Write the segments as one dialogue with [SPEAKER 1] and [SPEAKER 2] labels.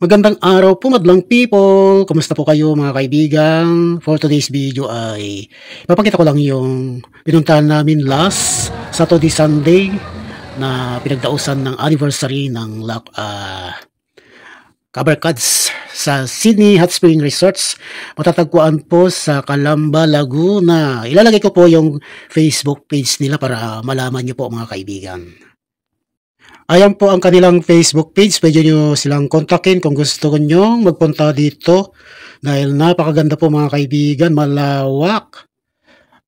[SPEAKER 1] Magandang araw po madlang people! Kumusta po kayo mga kaibigan? For today's video ay ipapakita ko lang yung pinuntahan namin last Saturday Sunday na pinagdausan ng anniversary ng Cabercads sa Sydney Hot Spring Resorts. Matatagpuan po sa Calamba, Laguna. Ilalagay ko po yung Facebook page nila para malaman nyo po mga kaibigan. Ayan po ang kanilang Facebook page. Pwede nyo silang kontakin kung gusto nyo magpunta dito. Dahil napakaganda po mga kaibigan, malawak,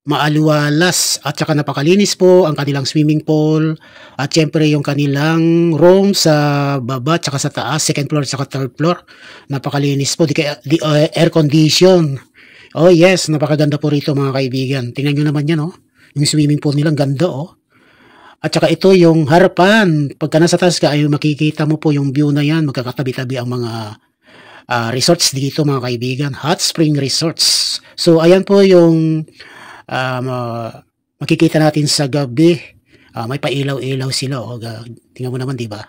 [SPEAKER 1] maaliwalas, at saka napakalinis po ang kanilang swimming pool. At syempre yung kanilang room sa baba, at saka sa taas, second floor, at saka third floor. Napakalinis po, di air condition. Oh yes, napakaganda po rito mga kaibigan. Tingnan nyo naman yan, oh. Yung swimming pool nilang ganda, oh. At saka ito yung harapan. Pagka nasa taas ka ay makikita mo po yung view na yan. Magkakatabi-tabi ang mga resorts dito mga kaibigan. Hot Spring Resorts. So ayan po yung makikita natin sa gabi. May pailaw-ilaw sila. Oh. Tingnan mo naman diba?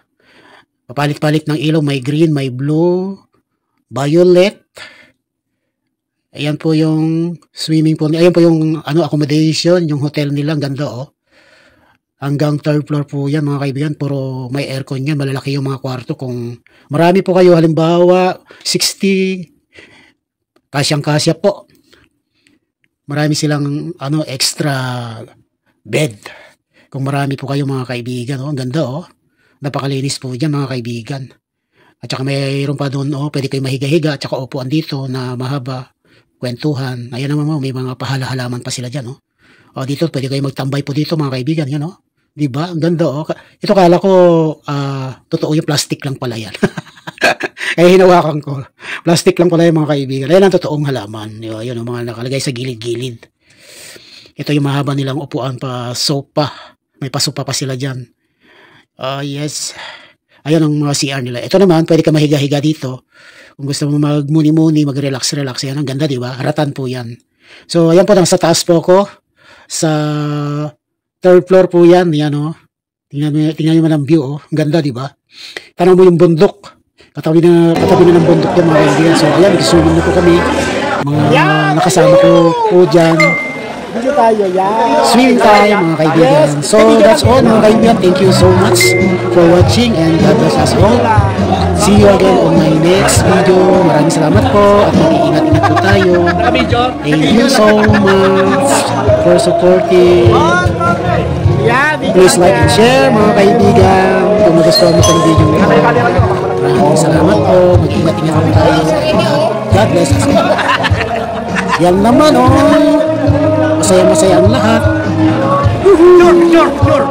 [SPEAKER 1] Papalit-palit ng ilaw. May green, may blue, violet. Ayan po yung swimming pool. Ayan po yung accommodation. Yung hotel nila. Ang ganda oh. Hanggang third floor po yan mga kaibigan, puro may aircon yan, malalaki yung mga kwarto. Kung marami po kayo, halimbawa 60, kasyang-kasya po. Marami silang extra bed. Kung marami po kayo mga kaibigan, ang ganda oh. Napakalinis po dyan mga kaibigan. At saka mayroon pa doon, pwede kayo mahiga-higa, at saka upuan dito na mahaba, kwentuhan. Ayan naman mo, may mga pahala-halaman pa sila dyan dito pwede kayo magtambay po dito mga kaibigan, yan Diba? Ang ganda Ito kala ko totoo yung plastic lang pala yan. Kaya hinawakan ko. Plastic lang pala yung mga kaibigan. Ayan ang totoong halaman. Yun ang mga nakalagay sa gilid-gilid. Ito yung mahaba nilang upuan pa sopa. May pasopa pa sila dyan. Yes. Ayan ang mga CR nila. Ito naman, pwede ka mahiga-higa dito. Kung gusto mo magmuni-muni, mag-relax-relax. Ayan ang ganda, diba? Haratan po yan. So, ayan po, nasa taas po ako. Sa third floor po yan. Yan tingnan nyo man ang view Ang ganda diba? Tanong mo yung bundok. Katabi na ng bundok yan mga kaibigan. So ayan, nag-swimming na po kami. Mga nakasama ko po dyan. Swimming tayo mga kaibigan. So that's all mga kaibigan. Thank you so much for watching and God bless us all. See you again on my next video. Maraming salamat po at mag-iingat-ingat po tayo. Thank you so much for supporting. Please like and share mga kaibigan. Kung nagustuhan mo itong video nito. Maraming salamat po. Mag-iingat-ingat po tayo. God bless us all. Yan naman Masaya-masaya ang lahat. Sure.